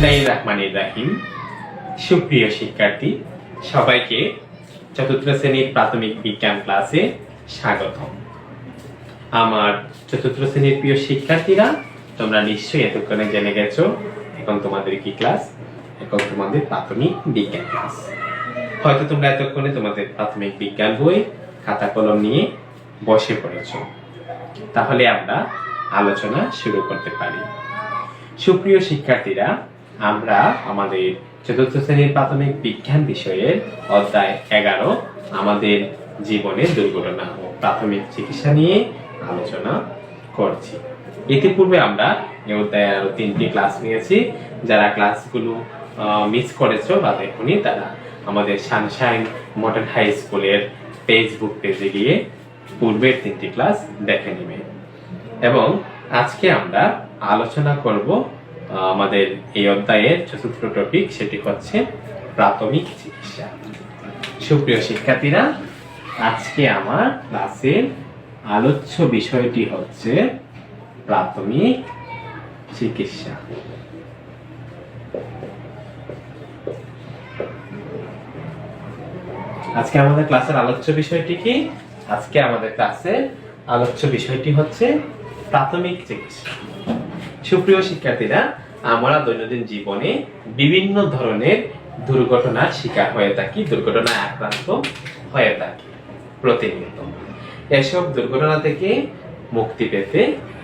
বিসমিল্লাহির রহমানির রহিম। সুপ্রিয় শিক্ষার্থী, সবাইকে চতুর্থ শ্রেণীর প্রাথমিক বিজ্ঞান ক্লাসে স্বাগতম। আমার চতুর্থ শ্রেণীর প্রিয় শিক্ষার্থীরা, তোমরা নিশ্চয়ই এতক্ষণে জেনে গেছো এখন তোমাদের কি ক্লাস। এখন তোমাদের প্রাথমিক বিজ্ঞান ক্লাস। হয়তো তোমরা এতক্ষণে তোমাদের প্রাথমিক বিজ্ঞান বই খাতা কলম নিয়ে বসে পড়েছো। তাহলে আমরা আলোচনা শুরু করতে পারি। সুপ্রিয় শিক্ষার্থীরা, আমরা আমাদের চতুর্থ শ্রেণীর প্রাথমিক বিজ্ঞান বিষয়ের অধ্যায় 11 আমাদের জীবনের দুর্ঘটনা ও প্রাথমিক চিকিৎসা নিয়ে আলোচনা করছি। ইতিপূর্বে আমরা এই অধ্যায়ে আরো 3টি ক্লাস নিয়েছি। যারা ক্লাসগুলো মিস করেছো বা দেখোনি, তারা আমাদের সানশাইন মডার্ন হাই স্কুলের ফেসবুক পেজে গিয়ে পূর্বের 3টি ক্লাস দেখে নেবে। এবং আজকে আমরা আলোচনা করব আমাদের এই অধ্যায়ের চতুর্থ টপিক, সেটি হচ্ছে প্রাথমিক চিকিৎসা। সুপ্রিয় শিক্ষার্থীরা, আজকে আমার ক্লাসের আলোচ্য বিষয়টি হচ্ছে প্রাথমিক চিকিৎসা। আজকে আমাদের ক্লাসের আলোচ্য বিষয়টি কি? আজকে আমাদের ক্লাসের আলোচ্য বিষয়টি হচ্ছে প্রাথমিক চিকিৎসা। সুপ্রিয় শিক্ষার্থীরা, আমরা দৈনন্দিন জীবনে বিভিন্ন ধরনের দুর্ঘটনার শিকার হয়ে থাকি, দুর্ঘটনায় আক্রান্ত হয়ে থাকি প্রতিনিয়ত। এসব দুর্ঘটনা থেকে মুক্তি পেতে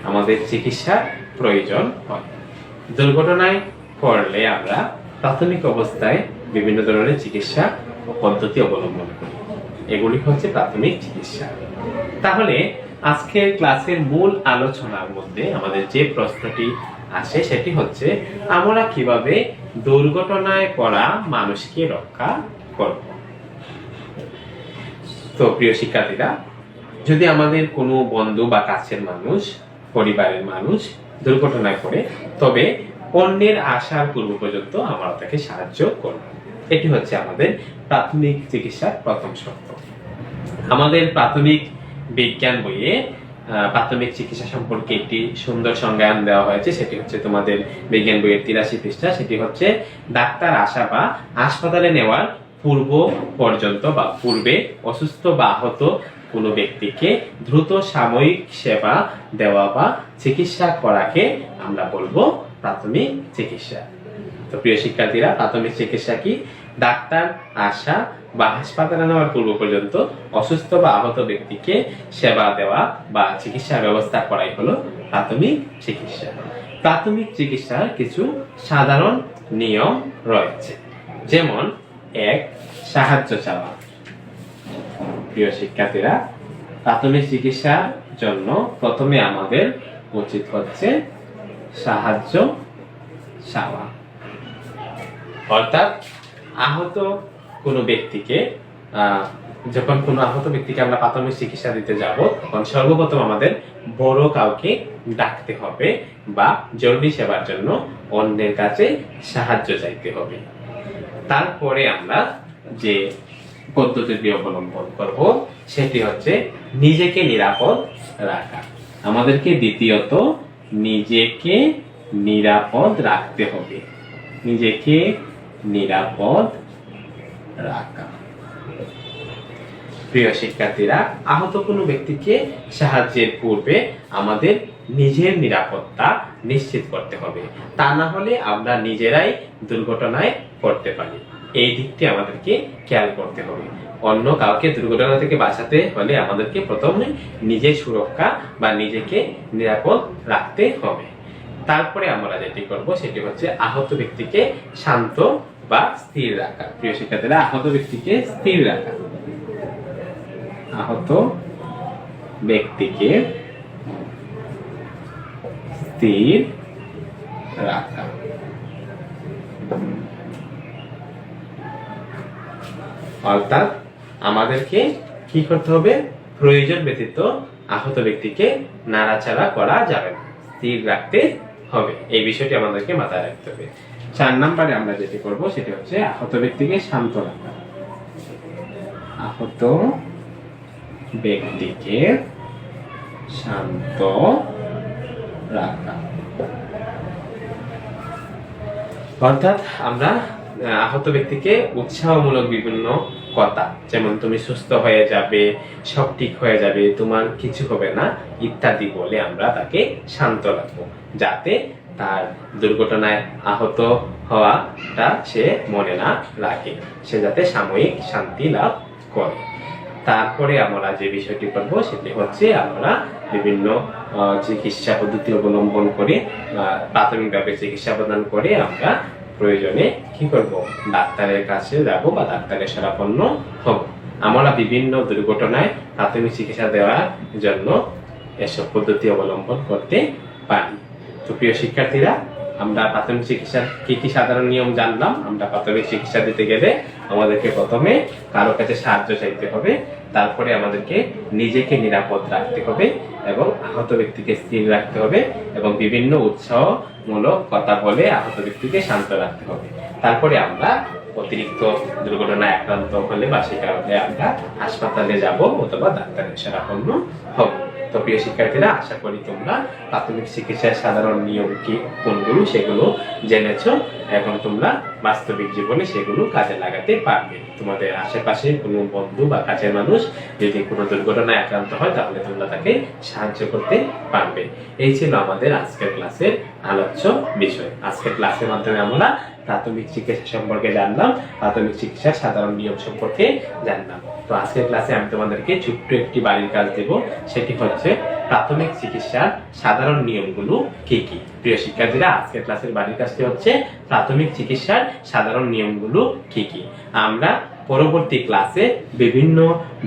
আমাদের চিকিৎসার প্রয়োজন হয়। দুর্ঘটনায় পড়লে আমরা প্রাথমিক অবস্থায় বিভিন্ন ধরনের চিকিৎসা পদ্ধতি অবলম্বন করি। এগুলি হচ্ছে প্রাথমিক চিকিৎসা। তাহলে আজকের ক্লাসের মূল আলোচনার মধ্যে আমাদের যে প্রশ্নটি আসে সেটি হচ্ছে, আমরা কিভাবে দুর্ঘটনায় পড়া মানুষকে রক্ষা করব। তো প্রিয় শিক্ষার্থীরা, যদি আমাদের কোনো বন্ধু বা কাছের মানুষ, পরিবারের মানুষ দুর্ঘটনায় পড়ে, তবে অন্যের আসার পূর্ব পর্যন্ত আমরা তাকে সাহায্য করব। এটি হচ্ছে আমাদের প্রাথমিক চিকিৎসার প্রথম শর্ত। আমাদের প্রাথমিক বিজ্ঞান বইয়ে প্রাথমিক চিকিৎসা সম্পর্কে একটি সুন্দর সংজ্ঞান দেওয়া হয়েছে। সেটি হচ্ছে তোমাদের বিজ্ঞান বইয়ের 83 পৃষ্ঠা। সেটি হচ্ছে, ডাক্তার আসা বা হাসপাতালে নেওয়ার পূর্ব পর্যন্ত বা পূর্বে অসুস্থ বা আহত কোনো ব্যক্তিকে দ্রুত সাময়িক সেবা দেওয়া বা চিকিৎসা করাকে আমরা বলবো প্রাথমিক চিকিৎসা। তো প্রিয় শিক্ষার্থীরা, প্রাথমিক চিকিৎসা কি? ডাক্তার আসা বা হাসপাতালে নেওয়ার পূর্ব পর্যন্ত অসুস্থ বা আহত ব্যক্তিকে সেবা দেওয়া বা চিকিৎসা ব্যবস্থা করাই হলো প্রাথমিক চিকিৎসা। প্রাথমিক চিকিৎসার কিছু সাধারণ নিয়ম রয়েছে, যেমন 1. সাহায্য চাওয়া। প্রিয় শিক্ষার্থীরা, প্রাথমিক চিকিৎসার জন্য প্রথমে আমাদের উচিত হচ্ছে সাহায্য চাওয়া। অর্থাৎ আহত কোনো ব্যক্তিকে, যখন কোনো আহত ব্যক্তিকে আমরা প্রাথমিক চিকিৎসা দিতে যাব, তখন সর্বপ্রথম আমাদের বড় কাউকে ডাকতে হবে বা জরুরি সেবার জন্য অন্যের কাছে সাহায্য চাইতে হবে। তারপরে আমরা যে পদ্ধতিটি অবলম্বন করব সেটি হচ্ছে নিজেকে নিরাপদ রাখা। আমাদেরকে দ্বিতীয়ত নিজেকে নিরাপদ রাখতে হবে। নিজেকে নিরাপদ রাখা। প্রিয় শিক্ষার্থীরা, আহত কোনো ব্যক্তিকে সাহায্যের পূর্বে আমাদের নিজের নিরাপত্তা নিশ্চিত করতে হবে। তা না হলে আমরা নিজেরাই দুর্ঘটনায় পড়তে পারি। এই দিকটি আমাদেরকে খেয়াল করতে হবে। অন্য কাউকে দুর্ঘটনা থেকে বাঁচাতে হলে আমাদেরকে প্রথমে নিজের সুরক্ষা বা নিজেকে নিরাপদ রাখতে হবে। তারপরে আমরা যেটি করব সেটি হচ্ছে আহত ব্যক্তিকে শান্ত বা স্থির রাখা। প্রিয় শিক্ষার্থীরা, আহত ব্যক্তিকে স্থির রাখা। আহত ব্যক্তিকে স্থির রাখা। অর্থাৎ আমাদেরকে কি করতে হবে? প্রয়োজন ব্যতীত আহত ব্যক্তিকে নাড়াচাড়া করা যাবে না, স্থির রাখতে হবে। এই বিষয়টি আমাদেরকে মাথায় রাখতে হবে। 4 নম্বরে আমরা যেটি করব সেটি হচ্ছে আহত ব্যক্তিকে শান্ত রাখা। আহত ব্যক্তিকে শান্ত রাখা। অর্থাৎ আমরা আহত ব্যক্তিকে উৎসাহমূলক বিভিন্ন কথা, যেমন তুমি সুস্থ হয়ে যাবে, সব ঠিক হয়ে যাবে, তোমার কিছু হবে না ইত্যাদি বলে আমরা তাকে শান্ত রাখবো, যাতে তার দুর্ঘটনায় আহত হওয়াটা সে মনে না রাখে, সে যাতে সাময়িক শান্তি লাভ করে। তারপরে আমরা যে বিষয়টি করবো সেটি হচ্ছে আমরা বিভিন্ন চিকিৎসা পদ্ধতি অবলম্বন করে প্রাথমিকভাবে চিকিৎসা প্রদান করে আমরা প্রয়োজনে কি করব, ডাক্তারের কাছে যাব বা ডাক্তারের শরণাপন্ন হব। আমরা বিভিন্ন দুর্ঘটনায় প্রাথমিক চিকিৎসা দেওয়ার জন্য এসব পদ্ধতি অবলম্বন করতে পারি। তো প্রিয় শিক্ষার্থীরা, আমরা প্রাথমিক চিকিৎসার কি কি সাধারণ নিয়ম জানলাম। আমরা প্রাথমিক চিকিৎসা দিতে গেলে আমাদেরকে প্রথমে কারো কাছে সাহায্য চাইতে হবে, তারপরে আমাদেরকে নিজেকে নিরাপদ রাখতে হবে এবং আহত ব্যক্তিকে স্থির রাখতে হবে এবং বিভিন্ন উৎসাহমূলক কথা বলে আহত ব্যক্তিকে শান্ত রাখতে হবে। তারপরে আমরা অতিরিক্ত দুর্ঘটনায় আক্রান্ত হলে বা সে কারণে আমরা হাসপাতালে যাব অথবা ডাক্তারের শরণাপন্ন হব। তো প্রিয় শিক্ষার্থীরা, আশা করি তোমরা প্রাথমিক চিকিৎসার সাধারণ নিয়ম কি কোনগুলো সেগুলো জেনেছো। এখন তোমরা বাস্তবিক জীবনে সেগুলো কাজে লাগাতে পারবে। তোমাদের আশেপাশে কোনো বন্ধু বা কাছের মানুষ যদি কোনো দুর্ঘটনায় আক্রান্ত হয় তাহলে তোমরা তাকে সাহায্য করতে পারবে। এই ছিল আমাদের আজকের ক্লাসের আলোচ্য বিষয়। আজকের ক্লাসের মাধ্যমে আমরা প্রাথমিক চিকিৎসা সম্পর্কে জানলাম, প্রাথমিক চিকিৎসার সাধারণ নিয়ম সম্পর্কে জানলাম। তো আজকের ক্লাসে আমি তোমাদেরকে ছোট্ট একটি বাড়ির কাজ দেব, সেটি হচ্ছে প্রাথমিক চিকিৎসার সাধারণ নিয়মগুলো কি কি। প্রিয় শিক্ষার্থীরা, আজকের ক্লাসের বাড়ির কাজটি হচ্ছে প্রাথমিক চিকিৎসার সাধারণ নিয়মগুলো কি কি। আমরা পরবর্তী ক্লাসে বিভিন্ন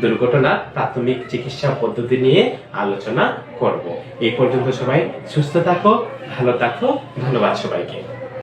দুর্ঘটনার প্রাথমিক চিকিৎসা পদ্ধতি নিয়ে আলোচনা করব। এই পর্যন্ত সবাই সুস্থ থাকো, ভালো থাকো। ধন্যবাদ সবাইকে।